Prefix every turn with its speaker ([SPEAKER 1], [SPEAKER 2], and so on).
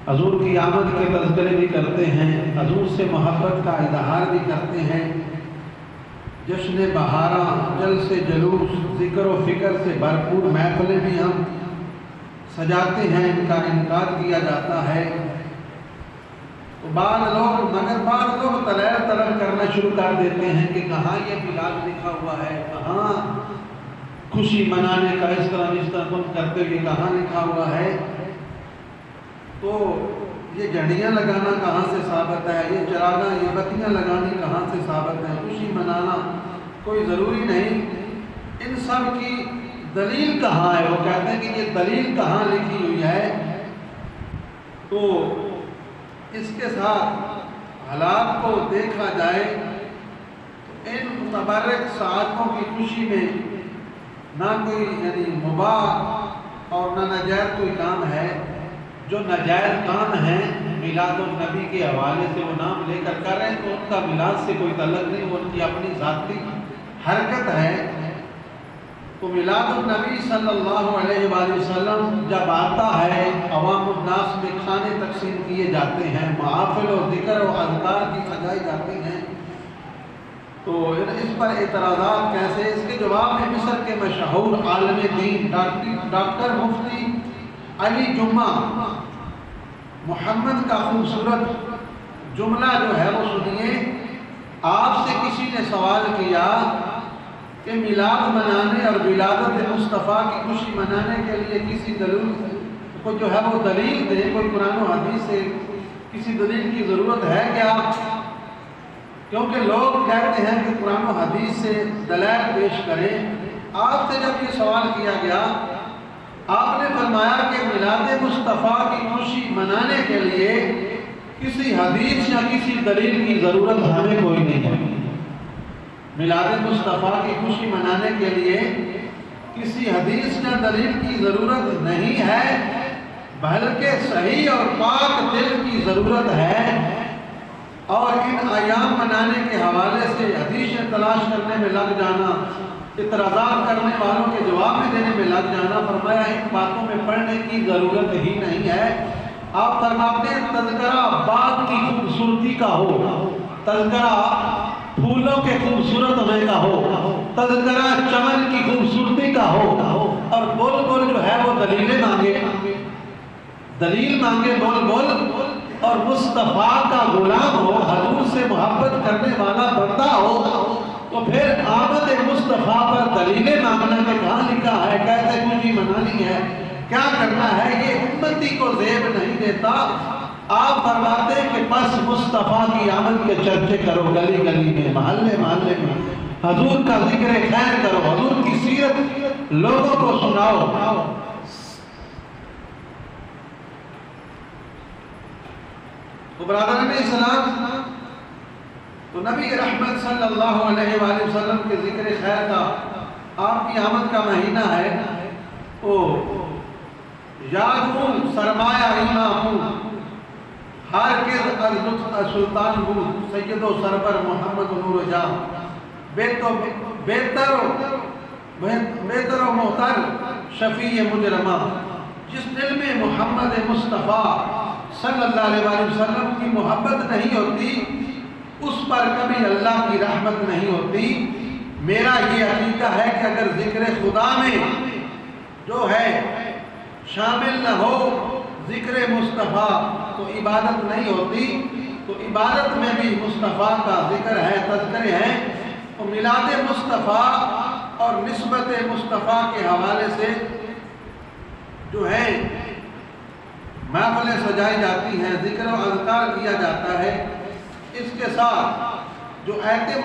[SPEAKER 1] حضور کی آمد کے تذکرے بھی کرتے ہیں، حضور سے محبت کا اظہار بھی کرتے ہیں، جشن بہاراں، جلسے جلوس، ذکر و فکر سے بھرپور محفلیں بھی ہم سجاتے ہیں، ان کا انعقاد کیا جاتا ہے۔ تو بعض لوگ تلیر طلب کرنا شروع کر دیتے ہیں کہ کہاں یہ میلاد لکھا ہوا ہے، کہاں خوشی منانے کا اس طرح تم کرتے ہوئے کہاں لکھا ہوا ہے۔ تو یہ جھنڈیاں لگانا کہاں سے ثابت ہے، یہ چراغاں، یہ بتیاں لگانی کہاں سے ثابت ہے، خوشی منانا کوئی ضروری نہیں۔ ان سب کی دلیل کہاں ہے؟ وہ کہتے ہیں کہ یہ دلیل کہاں لکھی ہوئی ہے۔ تو اس کے ساتھ حالات کو دیکھا جائے تو ان متبرک ساعتوں کی خوشی میں نہ کوئی مباح اور نہ ناجائز کوئی کام ہے۔ جو ناجائز کام ہیں میلاد النبی کے حوالے سے وہ نام لے کر رہے ہیں تو ان کا میلاد سے کوئی تعلق نہیں، وہ ان کی اپنی ذاتی حرکت ہے۔ تو میلاد النبی صلی اللہ علیہ وآلہ وسلم جب آتا ہے، عوام الناس میں کھانے تقسیم کیے جاتے ہیں، محافل و ذکر و اذکار کی سجائی جاتی ہیں، تو اس پر اعتراضات کیسے؟ اس کے جواب میں مصر کے مشہور عالم دین ڈاکٹر مفتی علی جمعہ محمد کا خوبصورت جملہ جو ہے وہ سنیے۔ آپ سے کسی نے سوال کیا کہ میلاد منانے اور ولادت مصطفیٰ کی خوشی منانے کے لیے کسی دلیل کو جو ہے وہ دلیل دے، کوئی قرآن و حدیث سے کسی دلیل کی ضرورت ہے کیا؟ کیونکہ لوگ کہتے ہیں کہ قرآن و حدیث سے دلائل پیش کریں۔ آپ سے جب یہ سوال کیا گیا، آپ نے فرمایا کہ میلاد مصطفیٰ کی خوشی منانے کے لیے کسی حدیث یا کسی دلیل کی ضرورت ہمیں کوئی نہیں ہے۔ میلاد مصطفیٰ کی خوشی منانے کے لیے کسی حدیث یا دلیل کی ضرورت نہیں ہے، بلکہ صحیح اور پاک دل کی ضرورت ہے۔ اور ان ایام منانے کے حوالے سے حدیثیں تلاش کرنے میں لگ جانا، اعتراضات کرنے والوں کے جواب میں دینے میں لگ جانا، فرمایا ان باتوں میں پڑھنے کی ضرورت ہی نہیں ہے۔ آپ فرماتے ہیں تذکرہ باغ کی خوبصورتی کا ہو، تذکرہ پھولوں کے خوبصورت ہونے کا ہو، تذکرہ چمن کی خوبصورتی کا ہو، اور بول جو ہے وہ دلیلیں مانگے، دلیل مانگے بول، اور مصطفیٰ کا غلام ہو، حضور سے محبت کرنے والا بندہ ہو، تو پھر آمد مصطفیٰ پر دلیلیں مانگنا کہ کہاں لکھا ہے، کیسے خوشی منانی ہے، کیا کرنا ہے، یہ امتی کو زیب نہیں دیتا۔ آپ فرماتے ہیں کہ بس مصطفیٰ کی آمد کے چرچے کرو، گلی گلی میں، محلے محلے میں، حضور کا ذکر خیر کرو، حضور کی سیرت لوگوں کو سناؤ۔ تو برادران اسلام، تو نبی رحمت صلی اللہ علیہ وآلہ وسلم کے ذکر خیر کا آپ کی آمد کا مہینہ ہے۔ او یاد ہوں سرمایہ امام ہوں، ہرگز از لطف سلطان ہوں، سید و سرور محمد نور جاں، بہتر و محتر شفیع مجرمہ۔ جس دل میں محمد مصطفیٰ صلی اللہ علیہ وآلہ وسلم کی محبت نہیں ہوتی، اس پر کبھی اللہ کی رحمت نہیں ہوتی۔ میرا یہ عقیدہ ہے کہ اگر ذکر خدا میں جو ہے شامل نہ ہو ذکر مصطفیٰ تو عبادت نہیں ہوتی۔ تو عبادت میں بھی مصطفیٰ کا ذکر ہے، تذکرے ہیں۔ تو میلاد مصطفیٰ اور نسبت مصطفیٰ کے حوالے سے جو ہے محفلیں سجائی جاتی ہیں، ذکر و اذکار کیا جاتا ہے۔ اس کے ساتھ جو آیتیں